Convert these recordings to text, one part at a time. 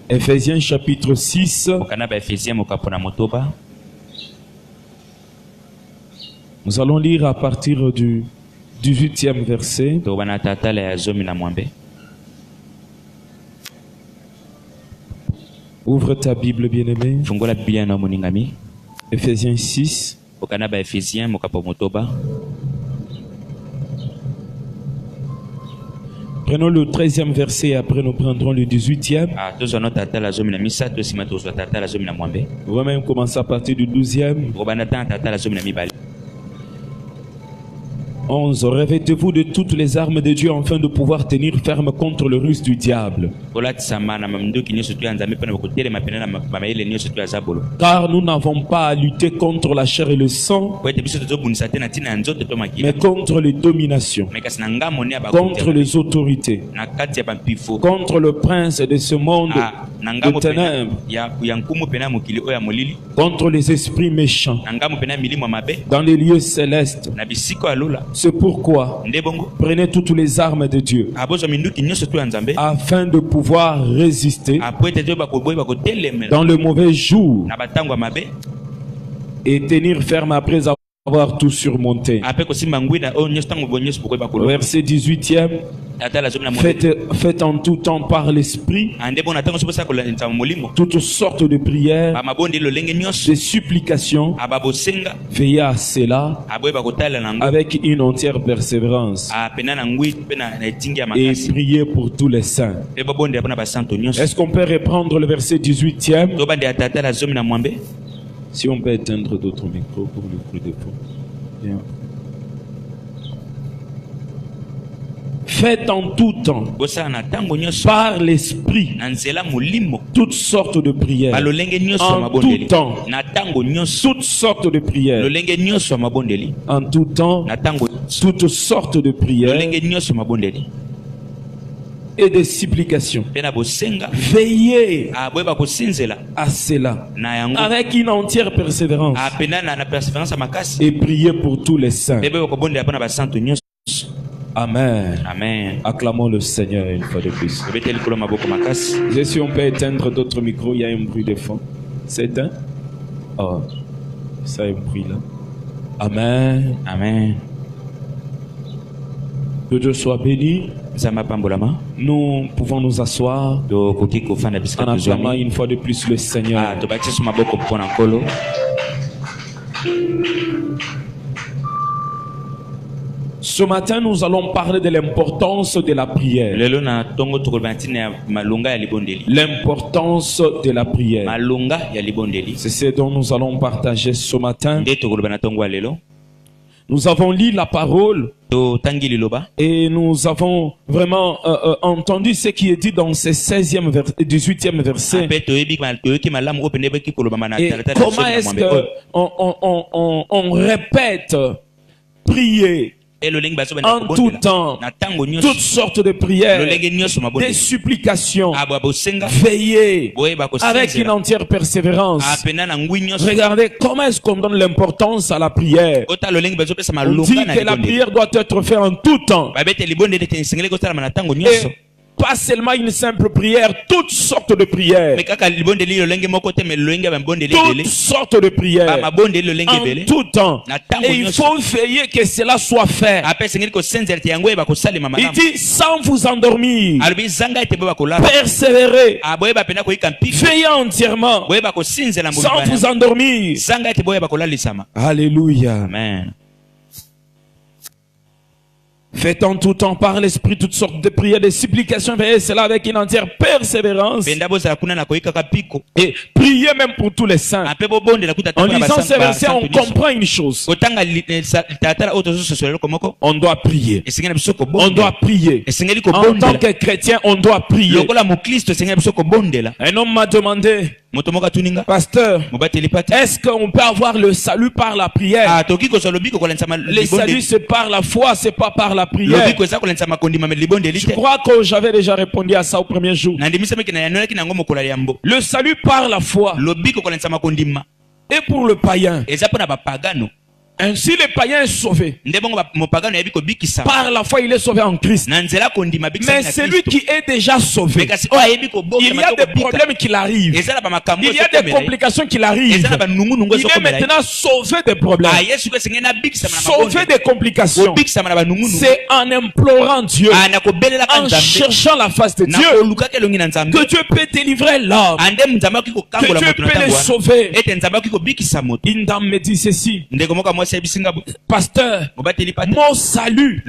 Ephésiens chapitre 6. Nous allons lire à partir du 18e verset. Ouvre ta Bible, bien-aimé. Ephésiens 6. Prenons le 13e verset et après nous prendrons le 18e. On va même commencer à partir du 12e. 11. Revêtez-vous de toutes les armes de Dieu afin de pouvoir tenir ferme contre le ruse du diable. Car nous n'avons pas à lutter contre la chair et le sang, mais contre les dominations, contre les autorités, contre le prince de ce monde de ténèbres, contre les esprits méchants dans les lieux célestes. C'est pourquoi prenez toutes les armes de Dieu afin de pouvoir résister dans le mauvais jour et tenir ferme après avoir tout surmonté. Verset 18e. Faites en tout temps par l'esprit toutes sortes de prières, de supplications. Veillez à cela avec une entière persévérance et priez pour tous les saints. Est-ce qu'on peut reprendre le verset 18e? Si on peut éteindre d'autres micros pour le bruit de fond. Bien. Faites en tout temps, par l'esprit, toutes sortes de prières. En tout temps, toutes sortes de prières. En tout temps, toutes sortes de prières et des supplications. Veillez à cela avec une entière persévérance et priez pour tous les saints. Amen. Amen. Acclamons le Seigneur une fois de plus. Si on peut éteindre d'autres micros, il y a un bruit de fond. C'est éteint? Oh, ça a un bruit là. Amen. Amen. Que Dieu soit béni. Nous pouvons nous asseoir en acclamant une fois de plus le Seigneur. Ce matin, nous allons parler de l'importance de la prière. L'importance de la prière. C'est ce dont nous allons partager ce matin. Nous avons lu la parole et nous avons vraiment entendu ce qui est dit dans ce 18e verset. Et comment est-ce qu'on répète prier en tout temps, toutes sortes de prières, des supplications, veillez avec une entière persévérance. Regardez comment est-ce qu'on donne l'importance à la prière. On dit que la prière doit être faite en tout temps. Et pas seulement une simple prière, toutes sortes de prières. Toutes sortes de prières. En tout temps. Et il faut veiller que cela soit fait. Il dit sans vous endormir. Persévérez. Veillez entièrement. Sans vous endormir. Alléluia. Amen. Faites en tout temps par l'esprit toutes sortes de prières, de supplications, veillez cela avec une entière persévérance. Et priez même pour tous les saints. En lisant ces versets, on comprend une chose. On doit prier. On doit prier. En tant que chrétien, on doit prier. Un homme m'a demandé, pasteur, est-ce qu'on peut avoir le salut par la prière? Le salut c'est par la foi, c'est pas par la prière. Je crois que j'avais déjà répondu à ça au premier jour. Le salut par la foi. Et pour le païen, Ainsi le païen est sauvé. Par la foi, il est sauvé en Christ. Mais celui qui est déjà sauvé, il y a des problèmes qui arrivent. Il y a des complications qui arrivent. Il est maintenant sauvé des problèmes. Sauvé des complications. C'est en implorant Dieu, en cherchant la face de Dieu, que Dieu peut délivrer l'homme, que Dieu peut le sauver. Une dame me dit ceci: pasteur, mon salut,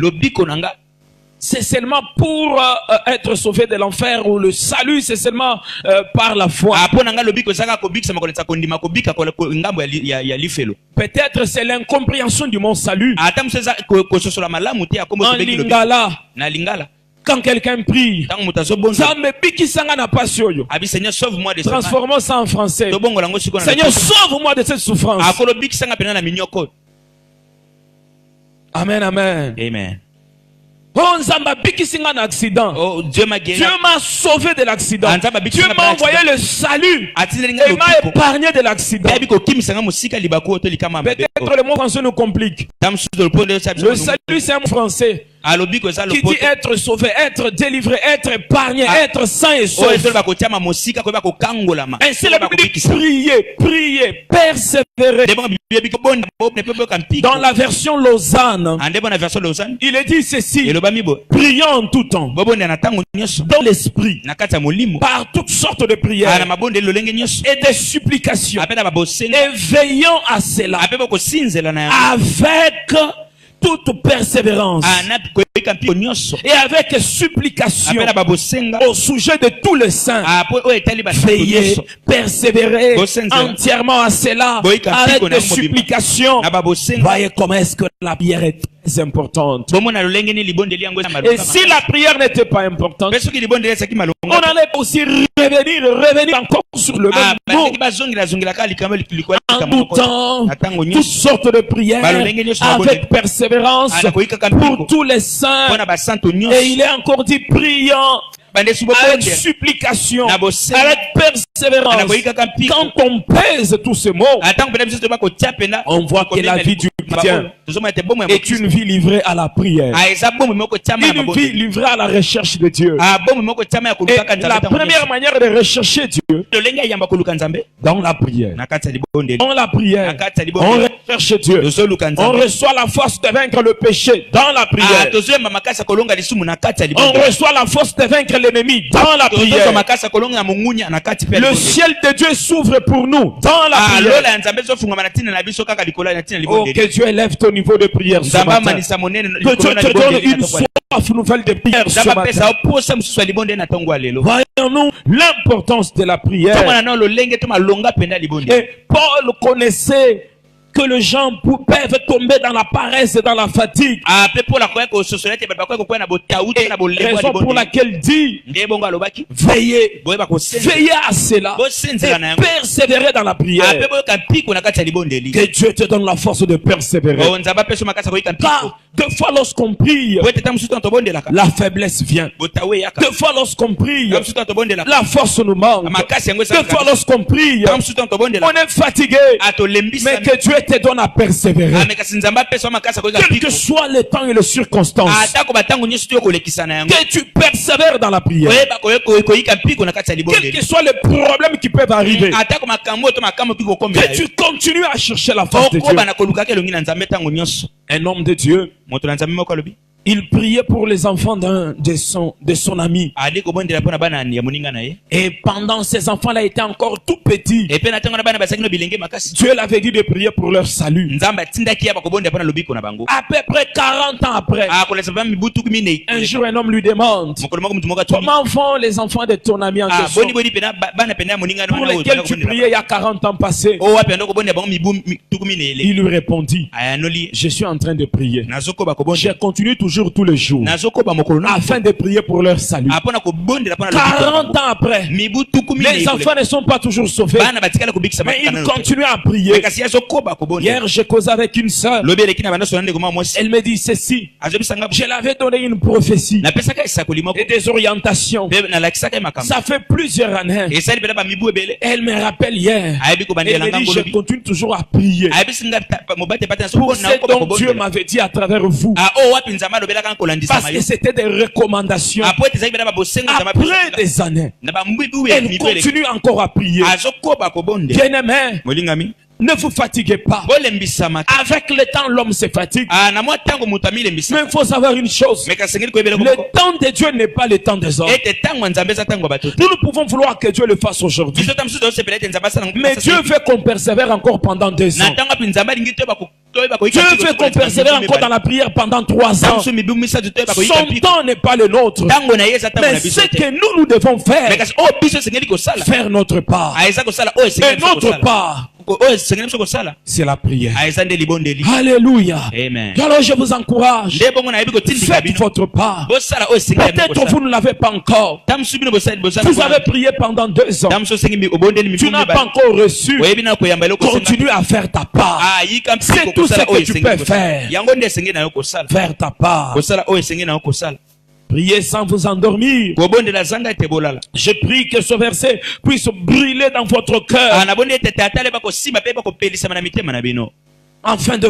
c'est seulement pour être sauvé de l'enfer, ou le salut c'est seulement par la foi. Peut-être c'est l'incompréhension du mot salut. En lingala, quand quelqu'un prie, transformons ça en français. Seigneur, sauve-moi de cette souffrance. Amen, amen. Amen. Oh, Dieu m'a sauvé de l'accident. Dieu m'a envoyé le salut et m'a épargné de l'accident. Peut-être le mot français nous complique. Le salut c'est un mot français qui dit être sauvé, être délivré, être épargné, être saint et sauf. Ainsi la Bible dit prier, persévérer. Dans la version Lausanne, il est dit ceci: prions en tout temps, dans l'esprit, par toutes sortes de prières et des supplications, et veillons à cela avec toute persévérance et avec supplication au sujet de tous les saints. Veillez, persévérer entièrement à cela avec des supplications. Voyez comment est-ce que la prière est très importante. Et si la prière n'était pas importante, on allait aussi revenir encore sur le même mot. En tout temps, toutes sortes de prières avec persévérance pour tous les saints. Et il est encore dit priant avec supplication, avec persévérance. Quand on pèse tous ces mots, on voit que la vie du chrétien est une vie livrée à la prière, une vie livrée à la recherche de Dieu. Et la première manière de rechercher Dieu, dans la prière. Dans la prière, on recherche Dieu. On reçoit la force de vaincre le péché dans la prière. On reçoit la force de vaincre l'ennemi dans la prière. Le ciel de Dieu s'ouvre pour nous dans la prière. Oh, que Dieu élève ton niveau de prière ce matin. Que Dieu te donne une soif nouvelle de prière ce matin. Voyons-nous l'importance de la prière. Et Paul connaissait que les gens peuvent tomber dans la paresse et dans la fatigue. Et raison pour laquelle dit veillez à cela et persévérer dans la prière. Que Dieu te donne la force de persévérer. Car deux fois lorsqu'on prie, la faiblesse vient. Deux fois lorsqu'on prie, la force nous manque. Deux fois lorsqu'on prie, on est fatigué. Mais que Dieu te donne à persévérer. Quel que soit le temps et les circonstances, que tu persévères dans la prière. Quel que soit les problèmes qui peuvent arriver, que tu continues à chercher la face de Dieu. Un homme de Dieu, il priait pour les enfants de son ami. Et pendant ces enfants-là étaient encore tout petits, Dieu l'avait dit de prier pour leur salut. À peu près 40 ans après, un jour un homme lui demande: comment vont les enfants de ton ami en question, pour lesquels tu priais il y a 40 ans passés? Il lui répondit: je suis en train de prier. Je continue toujours toujours tous les jours afin de prier pour leur salut. 40 ans après, les enfants ne sont pas toujours sauvés, mais ils continuent à prier. Hier, j'ai causé avec une sœur. Elle me dit ceci: je l'avais donné une prophétie et des orientations. Ça fait plusieurs années. Elle me rappelle hier. Elle me dit: je continue toujours à prier pour ce dont Dieu m'avait dit à travers vous. Parce que c'était des recommandations. Après des années, elle continue encore à prier. Bien-aimé, ne vous fatiguez pas. Avec le temps, l'homme se fatigue. Mais il faut savoir une chose: le temps de Dieu n'est pas le temps des hommes. Nous pouvons vouloir que Dieu le fasse aujourd'hui, mais Dieu veut qu'on persévère encore pendant 2 ans. Dieu veut qu'on persévère encore dans la prière pendant 3 ans. Son temps n'est pas le nôtre, mais ce que nous devons faire notre part. Et notre part, c'est la prière. Alléluia. Amen. Alors je vous encourage, faites votre part. Peut-être vous ne l'avez pas encore. Vous avez prié pendant 2 ans, tu n'as pas encore reçu. Continue à faire ta part. C'est tout ce que tu peux faire. Faire ta part. Priez sans vous endormir. Je prie que ce verset puisse brûler dans votre cœur, afin de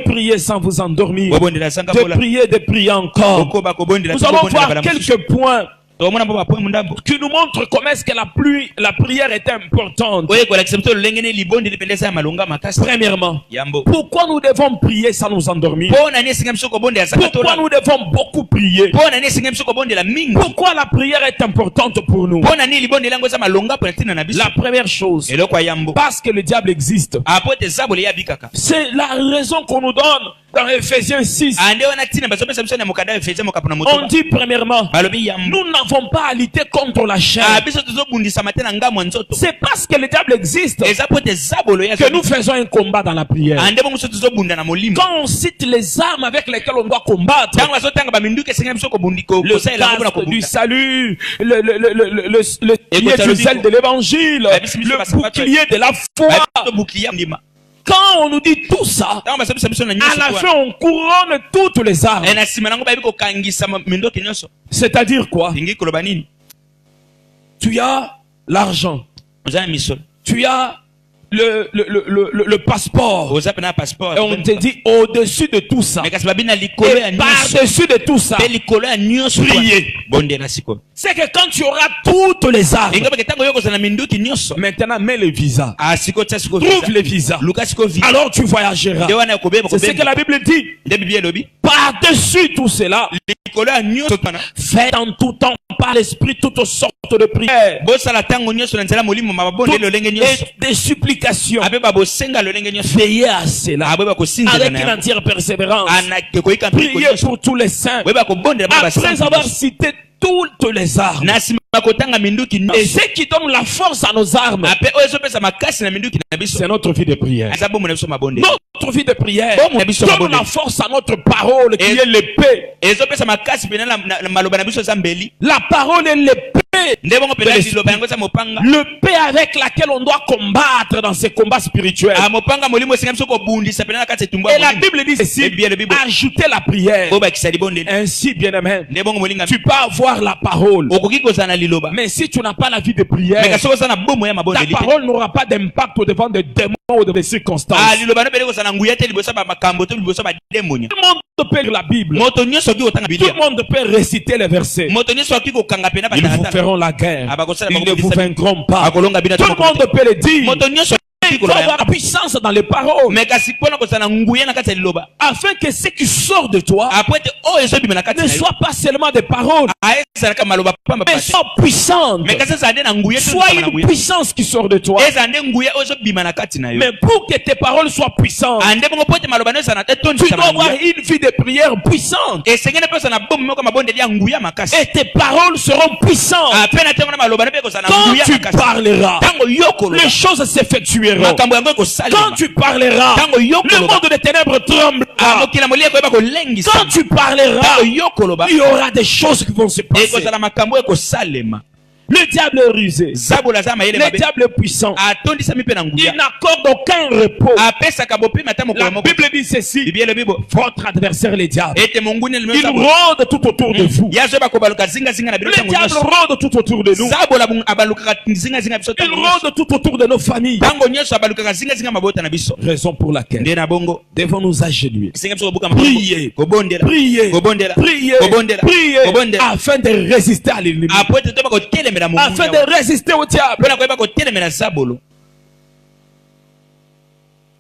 prier sans vous endormir, de prier encore. Nous allons voir quelques points qui nous montre comment est-ce que la prière est importante. Premièrement, pourquoi nous devons prier sans nous endormir? Pourquoi nous devons beaucoup prier? Pourquoi la prière est importante pour nous? La première chose, parce que le diable existe. C'est la raison qu'on nous donne dans Ephésiens 6. On dit premièrement, nous n'avons pas à lutter contre la chair. C'est parce que le diable existe que nous faisons un combat dans la prière. Quand on cite les armes avec lesquelles on doit combattre, le casque du salut, le pied du zèle de l'évangile, le bouclier de la foi. Quand on nous dit tout ça, à la fin on couronne toutes les armes. C'est-à-dire quoi? Tu as l'argent, tu as le passeport, et on te dit au-dessus de tout ça, et par-dessus de tout ça, prier. C'est que quand tu auras toutes les armes, maintenant mets le visa, trouve le visa, alors tu voyageras. C'est ce que la Bible dit. Par-dessus tout cela, faites en tout temps par l'esprit toutes sortes de prières et des supplications. Veillez à cela avec une entière persévérance. Priez pour tous les saints. Après avoir cité toutes les armes et ce qui donne la force à nos armes, c'est notre vie de prière. Notre vie de prière donne la force à notre parole qui est l'épée. La parole est l'épée. L'épée avec laquelle on doit combattre dans ces combats spirituels. Et la Bible dit ceci: ajoutez la prière. Ainsi, bien-aimé, tu peux avoir la parole, mais si tu n'as pas la vie de prière, ta parole n'aura pas d'impact devant des démons ou des circonstances. Tout le monde peut lire la Bible. Tout le monde peut réciter les versets. Ils vous feront la guerre, ils ne vous vaincront pas. Tout le monde peut le dire. Il faut avoir la puissance dans les paroles, afin que ce qui sort de toi ne soit pas seulement des paroles, mais soit puissante. Soit une puissance qui sort de toi. Mais pour que tes paroles soient puissantes, tu dois avoir une vie de prière puissante, et tes paroles seront puissantes. Quand tu parleras, les choses s'effectueront. s'accompleront. Quand tu parleras, le monde des ténèbres tremblera. Quand tu parleras, il y aura des choses qui vont se passer. Le diable est rusé. Le diable est puissant. Il n'accorde aucun repos. La Bible dit ceci. Votre adversaire, le diable, il rôde tout autour de vous. Le diable rôde tout autour de nous. Il rôde tout autour de nos familles. Raison pour laquelle devons nous agenouiller. Prier. Prier. Prier. Afin de résister à l'ennemi. Afin de résister au diable.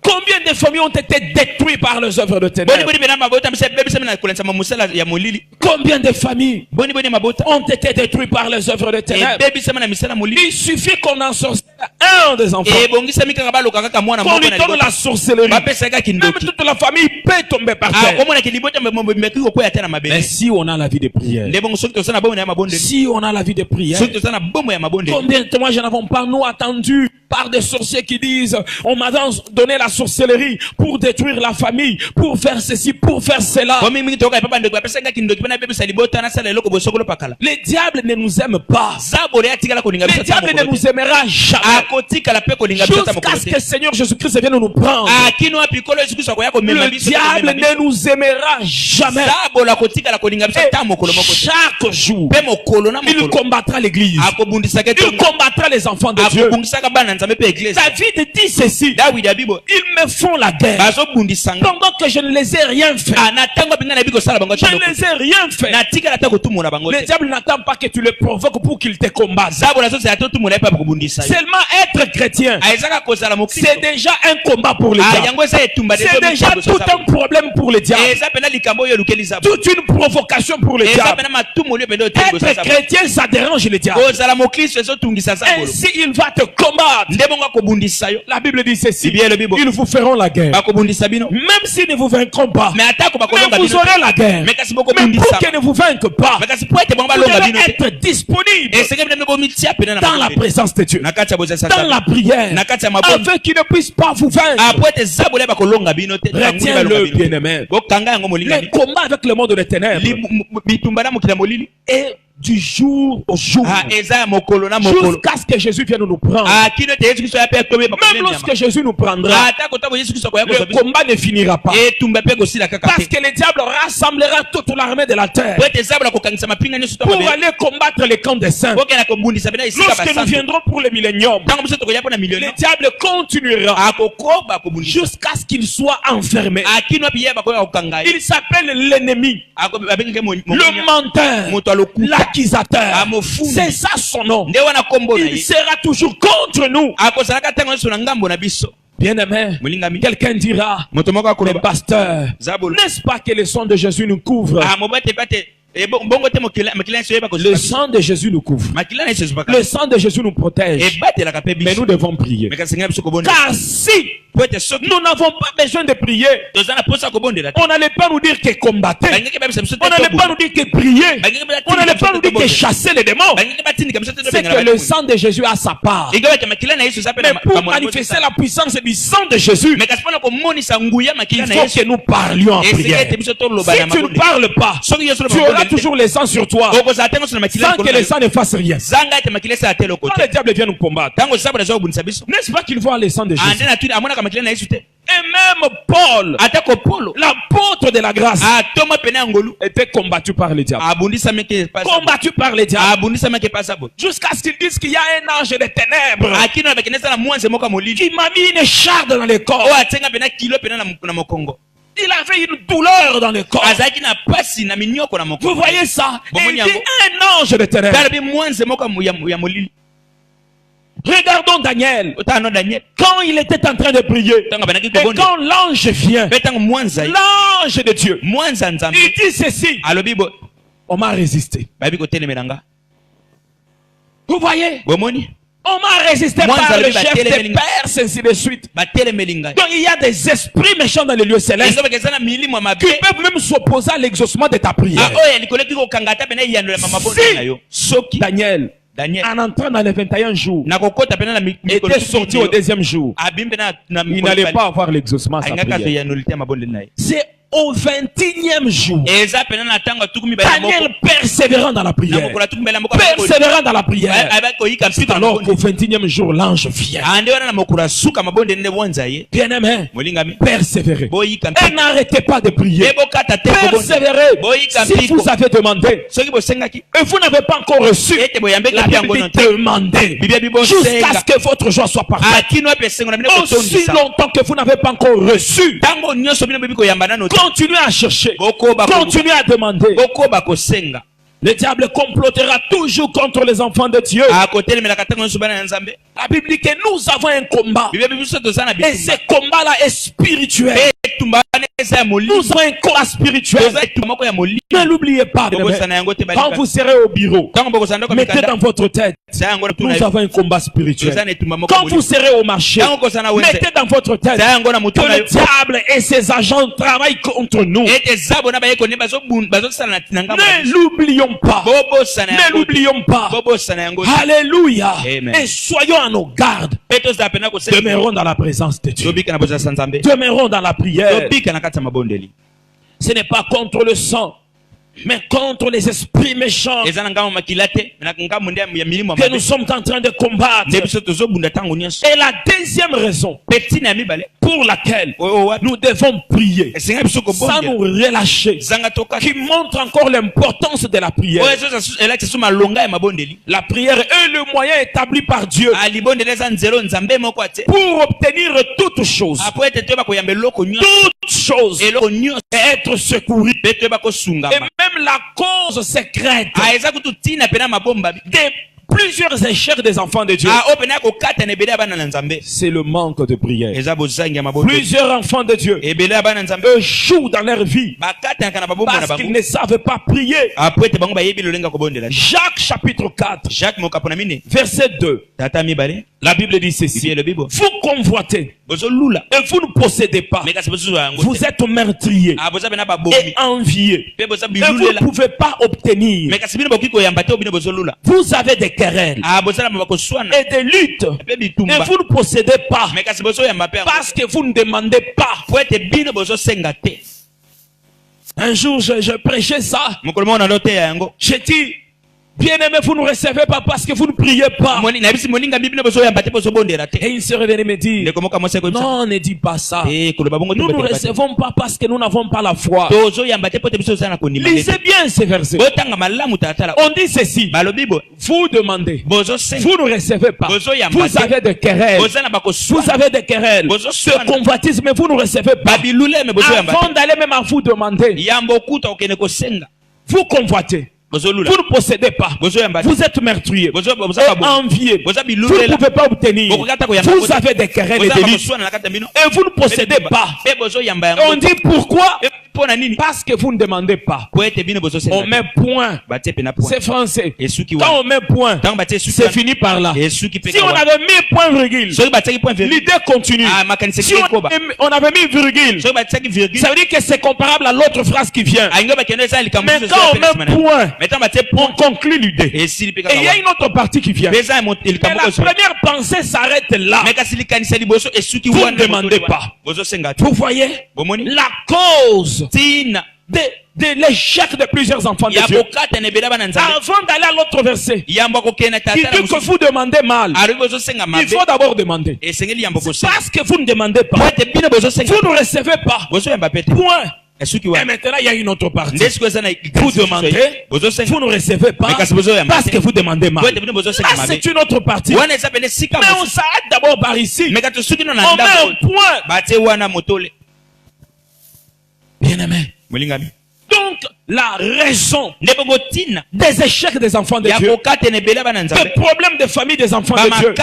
Combien de familles ont été détruites par les œuvres de ténèbres? Combien de familles ont été détruites par les œuvres de ténèbres? Il suffit qu'on en sorte un des enfants, qu'on lui donne la sorcellerie, même toute la famille peut tomber par terre. Mais si on a la vie de prière, si on a la vie de prière, combien de témoignages n'avons pas nous attendu par des sorciers qui disent on m'a donné la sorcellerie pour détruire la famille, pour faire ceci, pour faire cela. Le diable ne nous aime pas. Le diable ne nous aimera jamais jusqu'à ce que le Seigneur Jésus-Christ vienne nous prendre. Le diable ne nous aimera jamais. Et chaque jour il combattra l'église, il combattra les enfants de Dieu. David dit ceci: ils me font la guerre pendant que je ne les ai rien fait. Je ne les ai rien fait. Le diable n'attend pas que tu le provoques pour qu'il te combatte. Seulement être chrétien, c'est déjà un combat pour le diable. C'est déjà tout un problème pour le diable, toute une provocation pour le diable. Être chrétien, ça dérange le diable. Ainsi il va te combattre. La Bible dit ceci: ils vous feront la guerre. Même s'ils ne vous vaincront pas, mais vous aurez la guerre. Mais pour qu'ils ne vous vainquent pas, vous devez être disponible dans la présence de Dieu, dans la prière, afin qu'ils ne puissent pas vous vaincre. Retiens-le, bien-aimé. Le combat avec le monde des ténèbres est du jour au jour, jusqu'à ce que Jésus vienne nous prendre. Même lorsque Jésus nous prendra, le combat ne finira pas, parce que le diable rassemblera toute l'armée de la terre pour aller combattre les camps des saints. Lorsque nous viendrons pour le millénium, le diable continuera jusqu'à ce qu'il soit enfermé. Il s'appelle l'ennemi, le menteur, l'accusateur. C'est ça son nom. Il sera toujours contre nous. Bien-aimé, quelqu'un dira: mais pasteur, n'est-ce pas que le sang de Jésus nous couvre? Le sang de Jésus nous couvre. Le sang de Jésus nous protège. Mais nous devons prier. Car si nous n'avons pas besoin de prier, on n'allait pas nous dire que combattre, on n'allait pas nous dire que prier, on n'allait pas nous dire que chasser les démons. C'est que le sang de Jésus a sa part. Mais pour manifester la puissance du sang de Jésus, il faut que nous parlions en prière. Si tu ne parles pas, tu auras toujours le sang sur toi, sans que le sang ne fasse rien. Quand le diable vient nous combattre, n'est-ce pas qu'il voit le sang de Jésus? Et même Paul, l'apôtre de la grâce, était combattu par le diable. Combattu par le diable. Jusqu'à ce qu'il dise qu'il y a un ange des ténèbres qui m'a mis une écharpe dans le corps. Il avait une douleur dans le corps. Vous voyez ça? Et il dit un ange de ténèbres. Regardons Daniel. Quand il était en train de prier, et quand l'ange vient, l'ange de Dieu, il dit ceci: on m'a résisté. Vous voyez? On m'a résisté par le chef des Perses, ainsi de suite. Donc il y a des esprits méchants dans les lieux célestes qui peuvent même s'opposer à l'exaucement de ta prière. Si Daniel en entrant dans les 21 jours, était sorti au deuxième jour, il n'allait pas avoir l'exaucement à sa prière. C'est au 21e jour, Daniel persévérant dans la prière, persévérant dans la prière. C'est alors qu'au 21e jour, l'ange vient. Bien aimé, persévérez et n'arrêtez pas de prier. Persévérez. Si vous avez demandé et vous n'avez pas encore reçu, la Bible dit demandez jusqu'à ce que votre joie soit parfaite. Aussi longtemps que vous n'avez pas encore reçu, continuez à chercher, continuez à demander. Le diable complotera toujours contre les enfants de Dieu. La Bible dit que nous avons un combat. Et ce combat-là est spirituel. Nous avons un combat spirituel. Ne l'oubliez pas. Quand vous serez au bureau, mettez dans votre tête, nous avons un combat spirituel. Quand vous serez au marché, mettez dans votre tête que le diable et ses agents travaillent contre nous. Ne l'oublions pas. Ne l'oublions pas. Alléluia. Et soyons à nos gardes. Demeurons dans la présence de Dieu. Demeurons dans la prière. Ce n'est pas contre le sang, mais contre les esprits méchants que nous sommes en train de combattre. Et la deuxième raison pour laquelle nous devons prier sans nous relâcher, qui montre encore l'importance de la prière. La prière est le moyen établi par Dieu pour obtenir toutes choses. Toutes choses. Et être secouru. Et même la cause secrète des plusieurs échecs des enfants de Dieu, c'est le manque de prière. Plusieurs enfants de Dieu échouent dans leur vie parce qu'ils ne savent pas prier. Jacques chapitre 4 verset 2, la Bible dit ceci: vous convoitez et vous ne possédez pas, vous êtes meurtriers et enviés et vous ne pouvez pas obtenir. Vous avez des querelles et des luttes et vous ne possédez pas parce que vous ne demandez pas. Un jour je prêchais ça, j'ai dit: bien aimé, vous ne recevez pas parce que vous ne priez pas. Et il se réveille et me dit: non, ne dis pas ça. Nous ne recevons pas parce que nous n'avons pas la foi. Lisez bien ces versets. On dit ceci: vous demandez, vous ne recevez pas. Vous avez des querelles. Vous avez des querelles de convoitise, mais vous ne recevez pas. Avant d'aller même à vous demander, vous convoitez. Vous ne possédez pas. Vous êtes meurtrier et envié. Vous ne pouvez pas obtenir. Vous avez des querelles et des luttes et vous ne possédez pas. On dit pourquoi? Parce que vous ne demandez pas. On met point. C'est français. Quand on met point, c'est fini par là. Si on avait mis point virgule, l'idée continue. Si on avait mis virgule, ça veut dire que c'est comparable à l'autre phrase qui vient. Mais quand on met point, on conclut l'idée. Et il y a une autre partie qui vient. Mais la première pensée s'arrête là. Vous ne demandez pas. Vous voyez la cause de l'échec de plusieurs enfants de Dieu. Avant d'aller à l'autre verset, il dit que vous demandez mal. Il faut d'abord demander. Parce que vous ne demandez pas, vous ne recevez pas. Point. Et maintenant il y a une autre partie. Vous demandez, vous ne recevez pas parce que vous demandez mal. Là c'est une autre partie. Mais on s'arrête d'abord par ici. On met un point. Bien aimé. Donc, la raison des échecs des enfants de Dieu, des problèmes de famille des enfants de Dieu,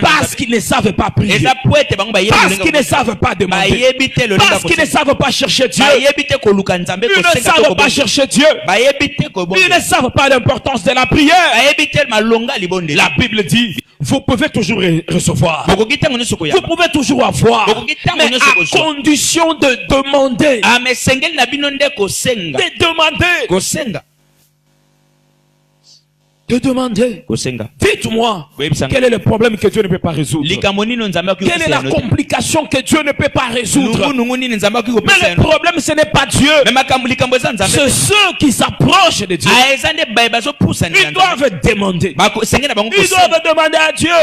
parce qu'ils ne savent pas prier, parce qu'ils ne savent pas demander, parce qu'ils ne savent pas chercher Dieu, ils ne savent pas chercher Dieu, ils ne savent pas l'importance de la prière. La Bible dit: vous pouvez toujours recevoir, vous pouvez toujours avoir, mais à condition de demander. De demander. de demander. Dites-moi, quel est le problème que Dieu ne peut pas résoudre? Quelle est la complication que Dieu ne peut pas résoudre? Mais le problème, ce n'est pas Dieu. C'est ceux qui s'approchent de Dieu. Ils doivent demander. Ils doivent demander à Dieu.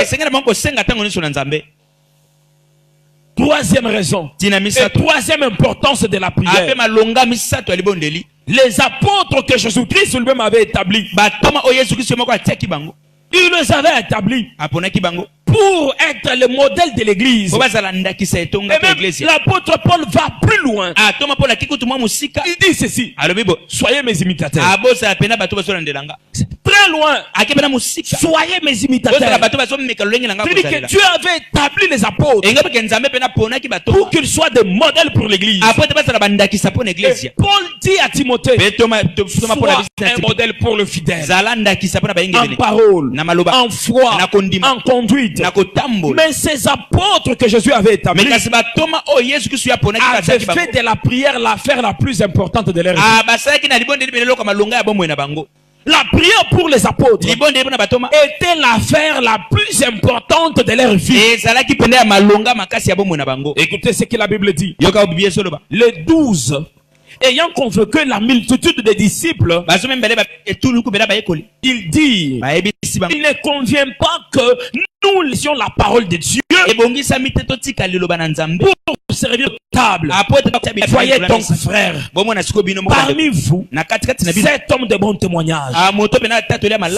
Troisième raison. Et troisième importance de la prière. Les apôtres que Jésus-Christ lui-même avait établis. Il les avait établis pour être le modèle de l'église. Et même l'apôtre Paul va plus loin. Il dit ceci: soyez mes imitateurs. Très loin. Soyez mes imitateurs. Il dit que Dieu avait établi les apôtres pour qu'ils soient des modèles pour l'église. Et Paul dit à Timothée: sois un modèle pour le fidèle. En parole, en foi, en conduite. Mais ces apôtres que Jésus avait établis avaient fait de la prière l'affaire la plus importante de leur vie. La prière pour les apôtres était l'affaire la plus importante de leur vie. Écoutez ce que la Bible dit. Les 12, ayant convoqué la multitude des disciples, il dit: il ne convient pas que nous lisions la parole de Dieu pour servir de table. Voyez donc, frères, parmi vous, 7 hommes de bon témoignage,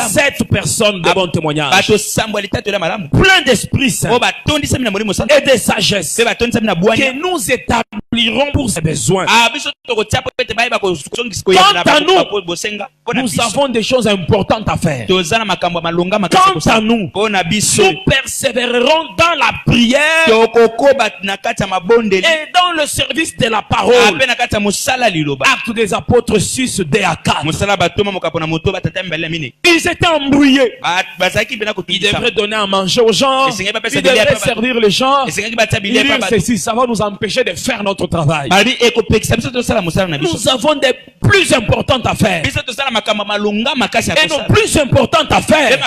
7 personnes de bon témoignage, plein d'Esprit Saint et de sagesse, que nous établirons pour ses besoins. Quant à nous avons des choses importantes à faire. Quant à nous, nous persévérerons dans la prière et dans le service de la parole. Actes des apôtres 6, 2 à 4. Ils étaient embrouillés. Ils devraient donner à manger aux gens. Ils devraient servir les gens. Ils disent ceci: ça va nous empêcher de faire notre travail. Nous avons des plus importantes à faire. Et nos plus importantes à faire,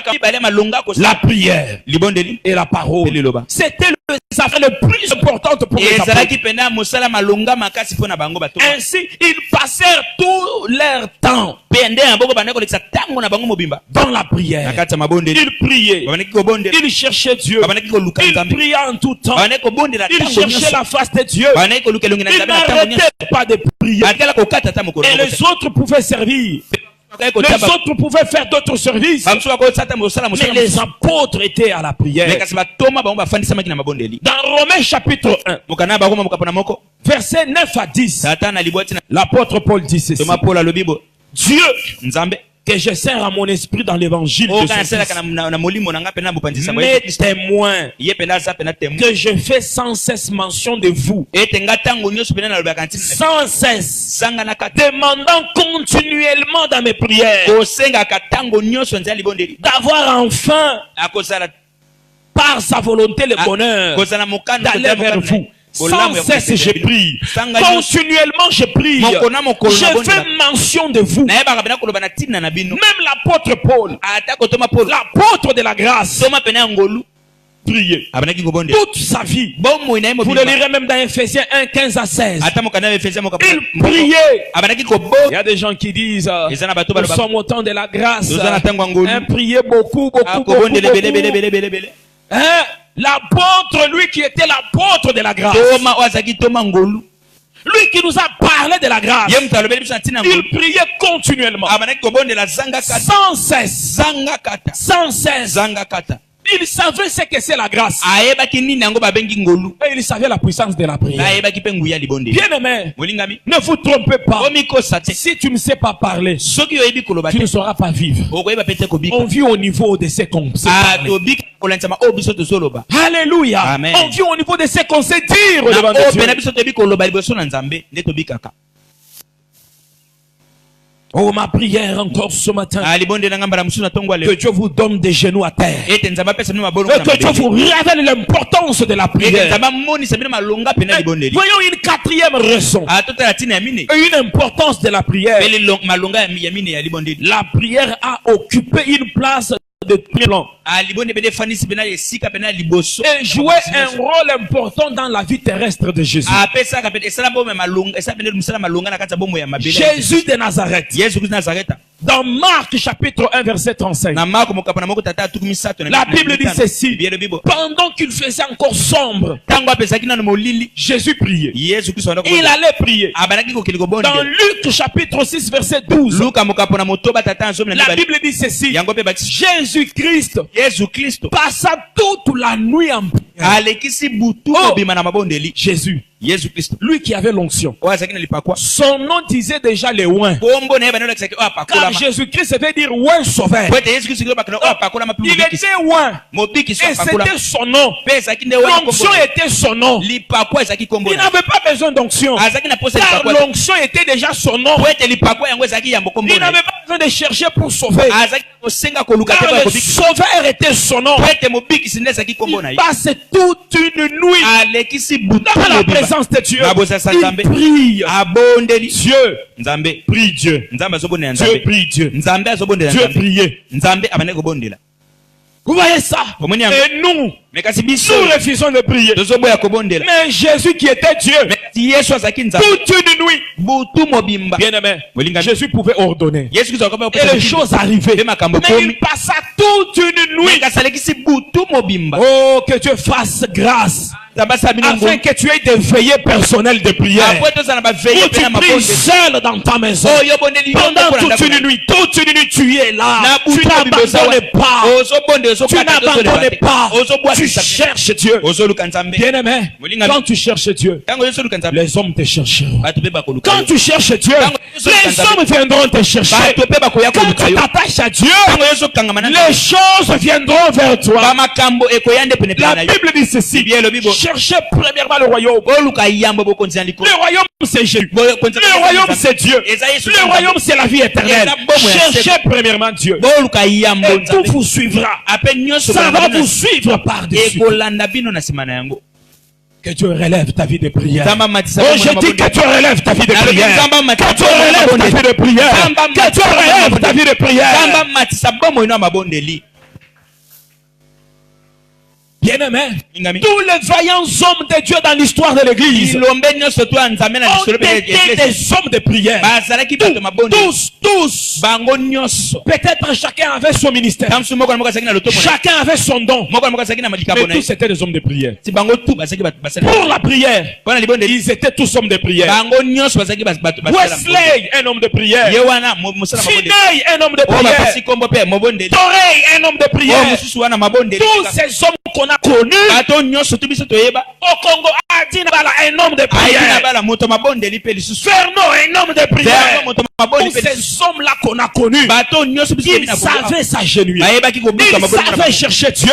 la prière et la parole. C'était les affaires les plus importantes pour les apôtres. Ainsi, ils passèrent tout leur temps dans la prière. Ils priaient. Ils cherchaient Dieu. Ils priaient en tout temps. Ils cherchaient la face de Dieu. Ils n'arrêtaient pas de prier. Et les autres pouvaient servir. Les autres pouvaient faire d'autres services. Mais les apôtres étaient à la prière. Dans Romains chapitre 1, versets 9 à 10, l'apôtre Paul dit ceci: Dieu, que je sers à mon esprit dans l'évangile de mes témoins, que je fais sans cesse mention de vous, sans cesse, demandant continuellement dans mes prières d'avoir enfin par sa volonté le bonheur d'aller vers vous. Sans cesse je prie, continuellement je prie, je fais mention de vous. Même l'apôtre Paul, l'apôtre de la grâce, prier toute sa vie. Vous le lirez même dans Ephésiens 1, 15 à 16. Il priait. Il y a des gens qui disent: nous sommes au temps de la grâce. Priez beaucoup. Hein? L'apôtre, lui qui était l'apôtre de la grâce, lui qui nous a parlé de la grâce, il priait continuellement, sans cesse, sans cesse. Il savait ce que c'est la grâce. Et il savait la puissance de la prière. Bien-aimé, ne vous trompez pas. Si tu ne sais pas parler, tu ne sauras pas vivre. On vit au niveau de ce qu'on sait parler. Alléluia. Amen. On vit au niveau de ce qu'on sait dire devant Dieu. Oh, ma prière encore ce matin. Que Dieu vous donne des genoux à terre. Et que Dieu vous révèle l'importance de la prière. Voyons une quatrième raison. Une importance de la prière. La prière a occupé une place de plan. Et jouer un rôle important dans la vie terrestre de Jésus. Jésus de Nazareth. Dans Marc chapitre 1 verset 35. La Bible dit ceci. Pendant qu'il faisait encore sombre, Jésus priait. Il allait prier. Dans Luc chapitre 6 verset 12. La Bible dit ceci. Jésus-Christ passa toute la nuit en prière. Jésus. Lui qui avait l'onction. Son nom disait déjà les oins. Car Jésus-Christ veut dire oin sauveur. Il était oin. Et c'était son nom. L'onction était son nom. Il n'avait pas besoin d'onction. Car l'onction était déjà son nom. Il n'avait pas besoin de chercher pour sauver. Car le sauveur était son nom. Il passe toute une nuit dans la présence de Dieu. Il prie. Dieu prie Dieu. Dieu prie Dieu. Dieu priait. Vous voyez ça? Et nous refusons de prier. Mais Jésus qui était Dieu, toute une nuit, bien aimé, Jésus pouvait ordonner. Et les choses arrivaient. Mais il passa toute une nuit. Oh, que Dieu fasse grâce. Afin que tu aies des veillées personnelles de prière. Où tu pries seul dans ta maison. Pendant toute une nuit, tu es là. Tu n'abandonnes pas. Tu n'abandonnes pas. Tu cherches Dieu. Bien aimé, quand tu cherches Dieu, les hommes te chercheront. Quand tu cherches Dieu, les hommes viendront te chercher. Quand tu t'attaches à Dieu, les choses viendront vers toi. La Bible dit ceci. Cherchez premièrement le royaume. Le royaume c'est Jésus. Le royaume c'est Dieu. Le royaume c'est la vie éternelle. Cherchez premièrement Dieu. Et tout vous suivra. Ça va vous suivre par-dessus. Que Dieu relève ta vie de prière. Oh, je dis que Dieu relève ta vie de prière. Que Dieu relève ta vie de prière. Que Dieu relève ta vie de prière. Bien-aimé, tous les vaillants hommes de Dieu dans l'histoire de l'église ont été des hommes de prière. Tous. Peut-être chacun avait son ministère. Chacun avait son don. Mais tous étaient des hommes de prière. Pour la prière, ils étaient tous hommes de prière. Wesley, un homme de prière. Finney, un homme de prière. Torrey, un homme de prière. Tous ces hommes qu'on a connu au Congo, Adinabala, un homme de prière. Ferno, un homme de prière. Tous ces hommes-là qu'on a connus, ils savaient s'agenouiller. Ils savaient chercher Dieu.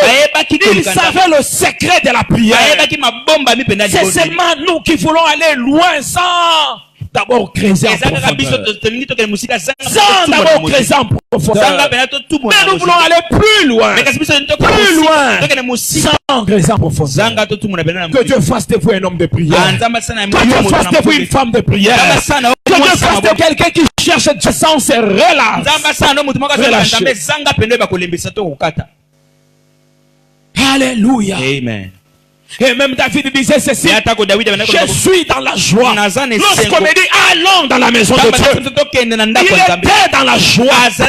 Ils savaient le secret de la prière. C'est seulement nous qui voulons aller loin sans d'abord creuser en profondeur. Sans d'abord creuser en profondeur. Mais nous voulons aller plus loin. Plus loin. Sans creuser en profondeur. Que Dieu fasse de vous un homme de prière. Que Dieu fasse de vous une femme de prière. Que Dieu fasse de quelqu'un qui cherche Dieu sans se relâcher. Alléluia. Amen. Et même David disait ceci: je suis dans la joie. Lorsqu'on me dit allons dans la maison de Dieu, il était dans la joie. Ça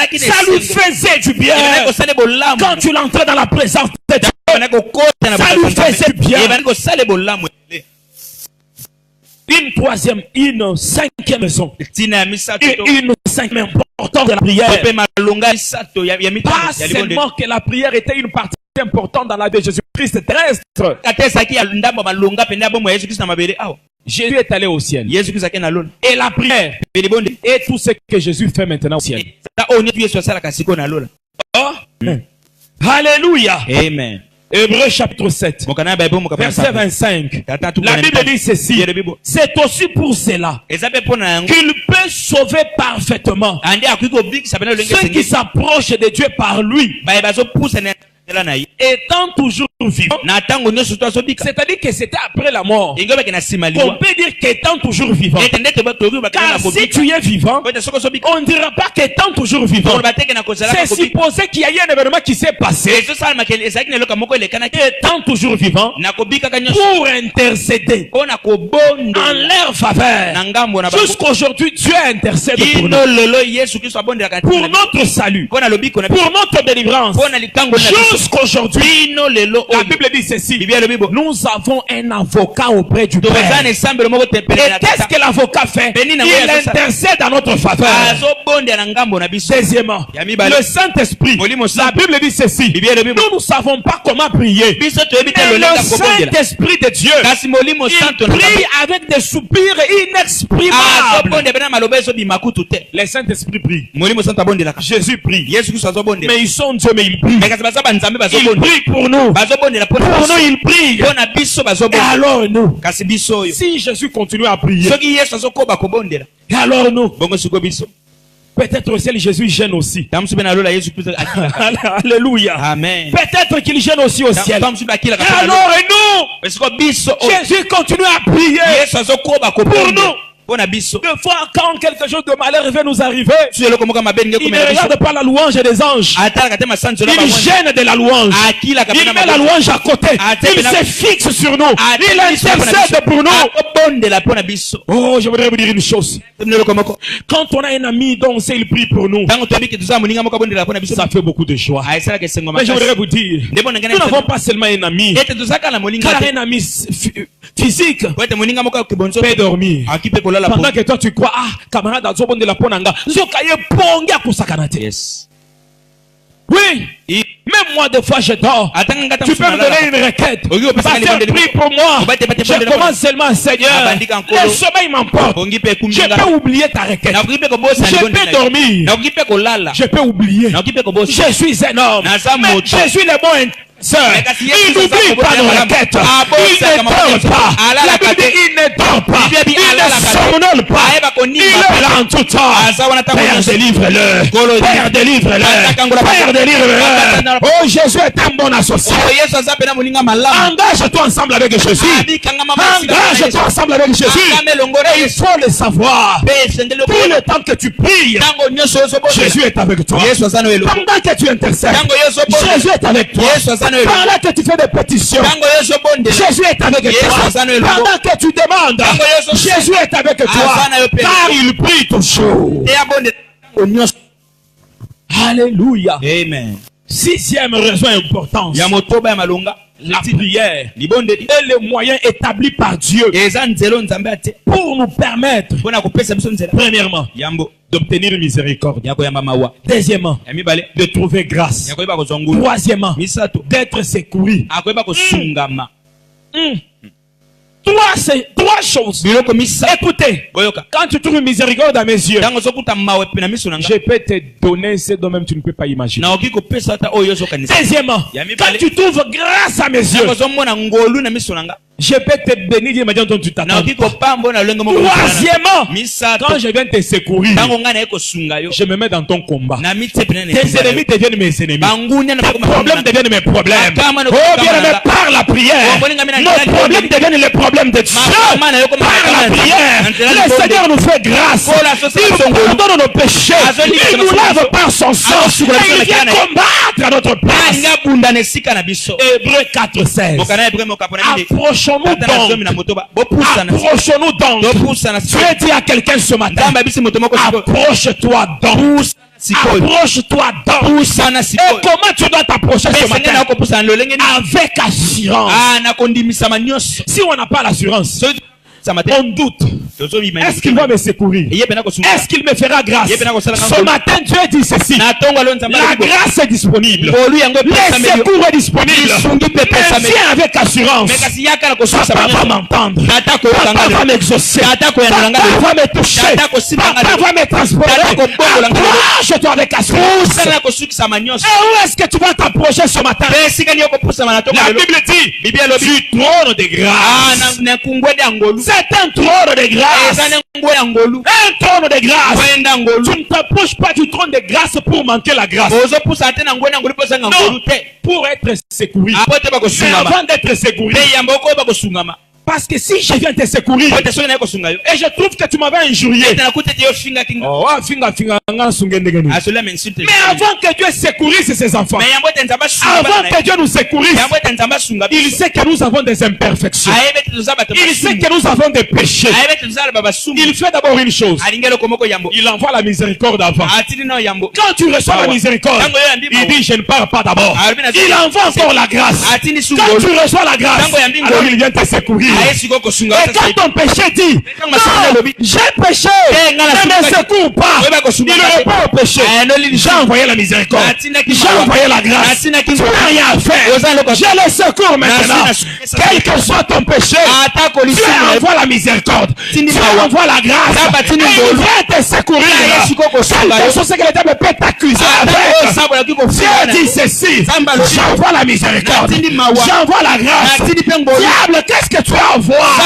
lui faisait du bien. Quand tu l'entrais dans la présence de Dieu, ça lui faisait du bien. Une cinquième raison. Une cinquième importance de la prière. Pas seulement que la prière était une partie importante dans la vie de Jésus-Christ terrestre. Jésus est allé au ciel. Et la prière et tout ce que Jésus fait maintenant au ciel. Oh. Alléluia. Amen. Hébreux chapitre 7, verset 25. La Bible dit ceci. C'est aussi pour cela qu'il peut sauver parfaitement ceux qui s'approchent de Dieu par lui, étant toujours vivant. C'est-à-dire que c'était après la mort. On peut dire qu'étant toujours vivant. Car si tu es vivant, on ne dira pas qu'étant toujours vivant. C'est supposé qu'il y a eu un événement qui s'est passé, étant toujours vivant, pour intercéder en leur faveur. Jusqu'aujourd'hui, Dieu intercède pour nous, pour notre salut, pour notre délivrance. Jusqu'aujourd'hui, la Bible dit ceci. Nous avons un avocat auprès du Père. Et qu'est-ce que l'avocat fait? Il intercède en notre faveur. Deuxièmement, le Saint-Esprit. La Bible dit ceci. Nous ne savons pas comment prier. Mais le Saint-Esprit de Dieu, il prie avec des soupirs inexprimables. Le Saint-Esprit prie. Jésus prie. Mais ils sont Dieu, mais ils prient. Il prie pour nous. Pour nous, il prie. Et alors nous, si Jésus continue à prier, et alors nous, peut-être au ciel Jésus gêne aussi. Alléluia. Amen. Peut-être qu'il gêne aussi au ciel. Et alors nous, Jésus continue à prier pour nous. Des fois, quand quelque chose de malheur vient nous arriver, il ne regarde pas la louange des anges. Il gêne de la louange. Il met la louange à côté. Il se fixe sur nous. Il intercède pour nous. Oh, je voudrais vous dire une chose. Quand on a un ami dont on sait il prie pour nous, ça fait beaucoup de joie. Mais je voudrais vous dire, nous n'avons pas seulement un ami. Car un ami physique peut dormir. Pendant que toi tu crois, camarade, de la ponanga. Yes. Oui. Même moi, des fois, je dors. Tu peux me donner une requête. Pasteur, prie pour moi. Je commence seulement, Seigneur. Le sommeil m'emporte. Je peux oublier ta requête. Je peux dormir. Je peux oublier. Je suis un homme. Mais je suis le bon. Il n'oublie pas nos requêtes. Il ne dort pas. La Bible dit il ne dort pas. Il ne somnole pas. Il est là en tout temps. Père, délivre-le. Père, délivre-le. Père, délivre-le. Oh, Jésus est un bon associé. Engage-toi ensemble avec Jésus. Engage-toi ensemble avec Jésus. Et il faut le savoir. Tout le temps que tu pries, Jésus est avec toi. Pendant que tu intercèdes, Jésus est avec toi. Pendant que tu fais des pétitions, Jésus est avec toi. Pendant que tu demandes, Jésus est avec toi. Car il prie toujours. Alléluia. Amen. Sixième raison importante. La prière est le moyen établi par Dieu pour nous permettre, premièrement, d'obtenir miséricorde. Deuxièmement, de trouver grâce. Troisièmement, d'être secouru. Trois choses. Écoutez, quand tu trouves miséricorde dans mes yeux, je peux te donner ce dont même tu ne peux pas imaginer. Deuxièmement, quand tu trouves grâce à mes yeux, je peux te bénir d'une manière dont tu t'attends. Troisièmement, quand je viens te secourir, je me mets dans ton combat. Tes ennemis deviennent mes ennemis. Tes problèmes deviennent mes problèmes. Oh bien aimé, par la prière, nos problèmes deviennent les problèmes de Dieu. Par la prière, le Seigneur nous fait grâce. Il pardonne nos péchés. Il nous lave par son sang. Et il vient combattre à notre place. Hébreux 4:16. Approchons-nous donc. Tu as dit à quelqu'un ce matin, approche-toi donc. Approche-toi donc. Et comment tu dois t'approcher ce matin? Avec assurance. Si on n'a pas l'assurance, on doute. Est-ce qu'il va me secourir? Est-ce qu'il me fera grâce? Ce matin, Dieu dit ceci. La grâce est disponible. Le secours est disponible. viens avec assurance. Papa va m'entendre. Papa va m'exaucer. Papa va me toucher. Papa va me transporter. Approche-toi avec assurance. Et où est-ce que tu vas t'approcher ce matin? La Bible dit du trône de grâce. C'est un trône de grâce. Un trône de grâce. Tu ne t'approches pas du trône de grâce pour manquer la grâce. Non, pour être secouru. Mais avant d'être secouru, parce que si je viens te secourir et je trouve que tu m'avais injurié, mais avant que Dieu secourisse ses enfants, avant que Dieu nous secourisse, il sait que nous avons des imperfections, il sait que nous avons des péchés. Il fait d'abord une chose, il envoie la miséricorde avant. Quand tu reçois la miséricorde, il dit je ne pars pas d'abord, il envoie encore la grâce. Quand tu reçois la grâce, alors il vient te secourir. Et quand ton péché dit j'ai péché, ne me secours pas, il ne répond au péché. J'ai envoyé la miséricorde, j'ai envoyé la grâce, tu n'as rien à faire, j'ai le secours maintenant. Quel que soit ton péché, tu envoies la miséricorde, tu envoies la grâce, et il vient te secourir. Quelque chose que le diable peut t'accuser avec, Dieu dit ceci, j'envoie la miséricorde, j'envoie la grâce. Diable, qu'est-ce que tu as à voir?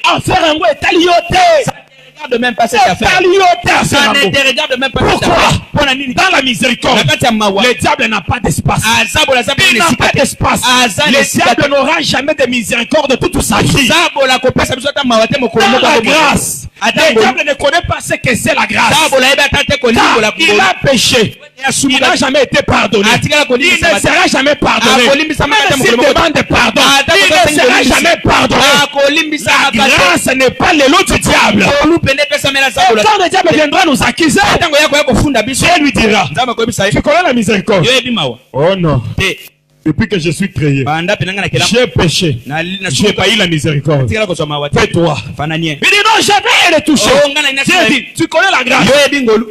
Affaire en est de même pas cette affaire. Ça ne te regarde même pas cette affaire. Dans la miséricorde, le diable n'a pas d'espace. Il n'a pas d'espace. Le diable n'aura jamais de miséricorde toute sa vie. Dans la grâce, le diable ne connaît pas ce que c'est la grâce. Il a péché. Il n'a jamais été pardonné. Il ne sera jamais pardonné. Même s'il demande pardon, il ne sera jamais pardonné. La grâce n'est pas le lot du diable. Quand le diable viendra nous accuser, Dieu lui dira, tu connais la miséricorde? Oh non. Depuis que je suis créé, j'ai péché. J'ai pas eu la miséricorde. Fais-toi. Il dit non, je vais le toucher. Dieu dit, tu connais la grâce?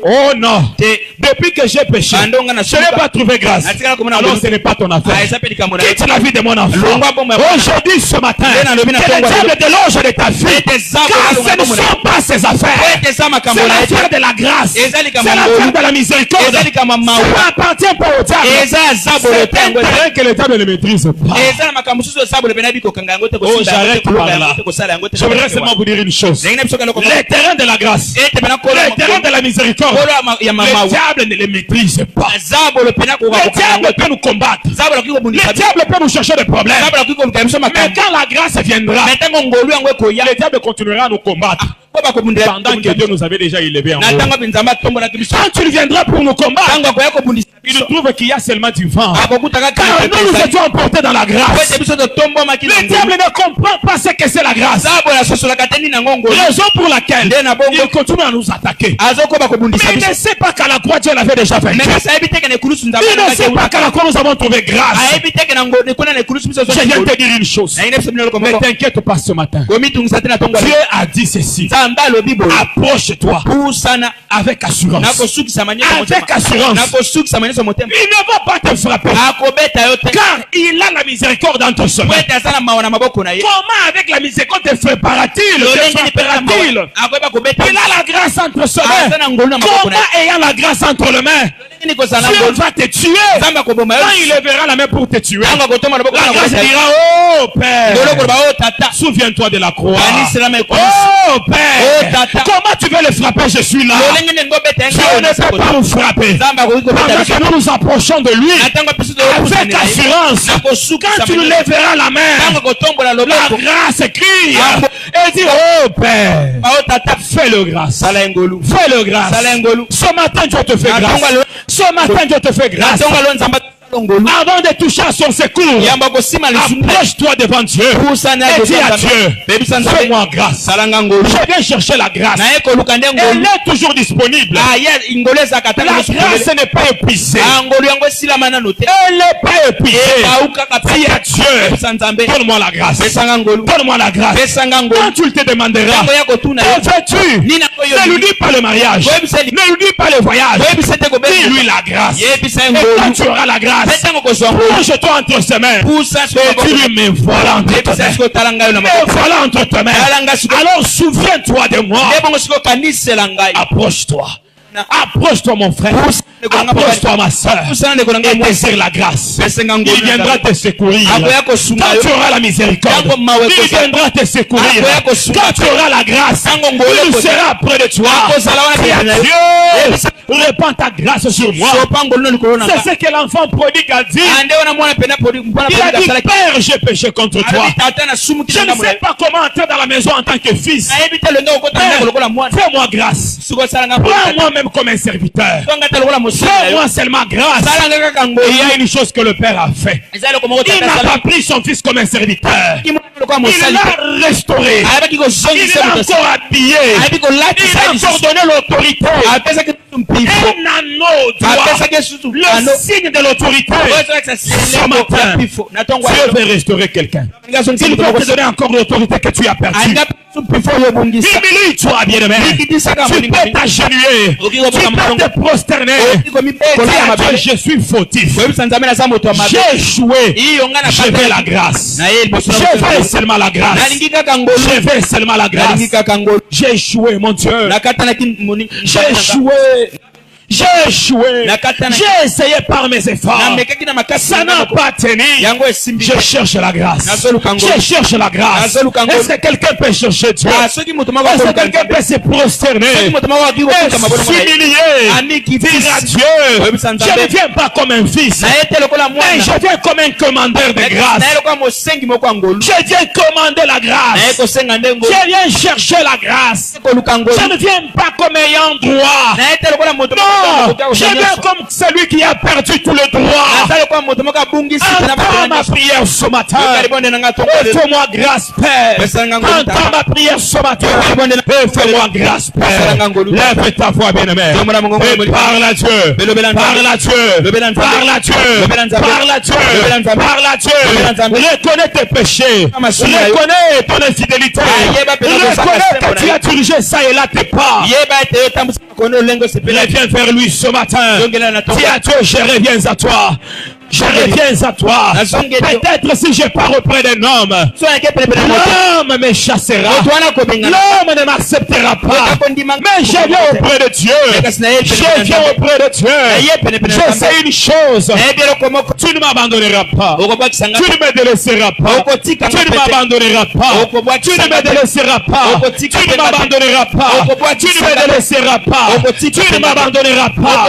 Oh non. Depuis que j'ai péché, je n'ai pas trouvé grâce. Alors ce n'est pas ton affaire. Quitte la vie de mon enfant. Oh, je dis ce matin que le diable déloge de ta vie. Car ce ne sont pas ses affaires. C'est l'affaire de la grâce. C'est l'affaire de la miséricorde. Ça n'appartient pas au diable. C'est un terrain que le diable ne maîtrise pas. Oh, j'arrête par là. Je voudrais seulement vous dire une chose. Les terrains de la grâce, les terrains de la miséricorde, le diable ne les maîtrise pas. Le diable peut nous combattre. Le diable peut nous chercher des problèmes. Mais quand la grâce viendra, le diable continuera à nous combattre. Pendant que Dieu nous avait déjà élevés en haut. Quand tu viendras pour nous combattre, il trouve qu'il y a seulement du vent. Car nous étions emportés dans la grâce. Le diable ne comprend pas ce que c'est la grâce. Raison pour laquelle il continue à nous attaquer. Mais il ne sait pas qu'à la croix Dieu l'avait déjà fait. Il ne sait pas qu'à la croix nous avons trouvé grâce. Je viens te dire une chose. Ne t'inquiète pas ce matin. Dieu a dit ceci. Approche-toi avec assurance. Avec assurance. Il ne va pas te frapper. Car il a la miséricorde entre ses mains. Comment avec la miséricorde te frappera-t-il? Il a la grâce entre ses mains. Comment ayant la grâce entre les mains, Dieu va te tuer? Quand il lèvera la main pour te tuer, la grâce dira, oh Père, souviens-toi de la croix. Oh Père, comment tu veux le frapper? Je suis là. Dieu ne peut pas nous frapper. Pendant que nous nous approchons de lui avec assurance, quand tu nous lèveras la main, la grâce crie et dit, oh Père, fais-le grâce. Fais-le grâce. Ce matin Dieu te fait grâce. Ce matin Dieu te fait grâce. Avant de toucher à son secours, approche-toi devant Dieu et dis à Dieu, fais-moi grâce. Je viens chercher la grâce. Elle est toujours disponible. La grâce n'est pas épuisée. Elle n'est pas épuisée. Dis à Dieu, donne-moi la grâce. Donne-moi la grâce. Quand tu te demanderas, que veux-tu? Ne lui dis pas le mariage. Ne lui dis pas le voyage. Dis-lui la grâce. Et quand tu auras la grâce, grâce. Plonge-toi entre ses mains. Et tu lui mets voilà entre tes mains. Voilà entre tes mains. Alors souviens-toi de moi. Approche-toi. Approche-toi mon frère. Approche-toi ma soeur. Et désire la grâce. Il viendra te secourir. Quand tu auras la miséricorde, il viendra te secourir. Quand tu auras la grâce, il sera près de toi. Dieu, répands ta grâce sur moi. C'est ce que l'enfant prodigue a dit. Il a dit, Père, j'ai péché contre toi. Je ne sais pas comment entrer dans la maison en tant que fils. Fais-moi grâce. Prends-moi même comme un serviteur. Fais-moi seulement grâce. Et il y a une chose que le Père a fait. Il n'a pas pris son fils comme un serviteur. Il l'a restauré. Il l'a encore habillé. Il a encore donné l'autorité. Un anneau droit. Le signe de l'autorité. Ce matin, Dieu veut restaurer quelqu'un. Il veut te donner encore l'autorité que tu as perdue. Humilie-toi, bien-aimé. Tu peux t'agenouiller. Tu peux te prosterner. Je suis fautif. J'ai échoué. Je veux la grâce. Je veux seulement la grâce. Je veux seulement la grâce. J'ai échoué, mon Dieu. J'ai échoué. J'ai échoué. J'ai essayé par mes efforts. Ça n'a pas tenu. Je cherche la grâce. Je cherche la grâce. Est-ce que quelqu'un peut chercher Dieu? Est-ce que quelqu'un peut se prosterner et s'humilier, dire à Dieu, je ne viens pas comme un fils, mais je viens comme un commandeur de grâce. Je viens commander la grâce. Je viens chercher la grâce. Je ne viens pas comme ayant droit. Non, je viens comme celui qui a perdu tout le droit. Entends ma prière ce matin. Fais-moi grâce, Père. Entends ma prière ce matin. Fais-moi grâce, Père. Lève ta voix, bien-aimé. Et parle à Dieu. Parle à Dieu. Parle à Dieu. Parle à Dieu. Parle à Dieu. Reconnais tes péchés. Reconnais ton infidélité. Reconnais que tu as dirigé ça et là tes pas. Reviens vers lui ce matin. Dis à Dieu, je reviens à toi. Je reviens à toi. Peut-être si je pars auprès d'un homme, l'homme me chassera. L'homme ne m'acceptera pas. Mais je viens auprès de Dieu. Je viens auprès de Dieu. Je sais une chose. Tu ne m'abandonneras pas. Tu ne me délaisseras pas. Tu ne m'abandonneras pas. Tu ne me délaisseras pas. Tu ne m'abandonneras pas. Tu ne me délaisseras pas. Tu ne m'abandonneras pas.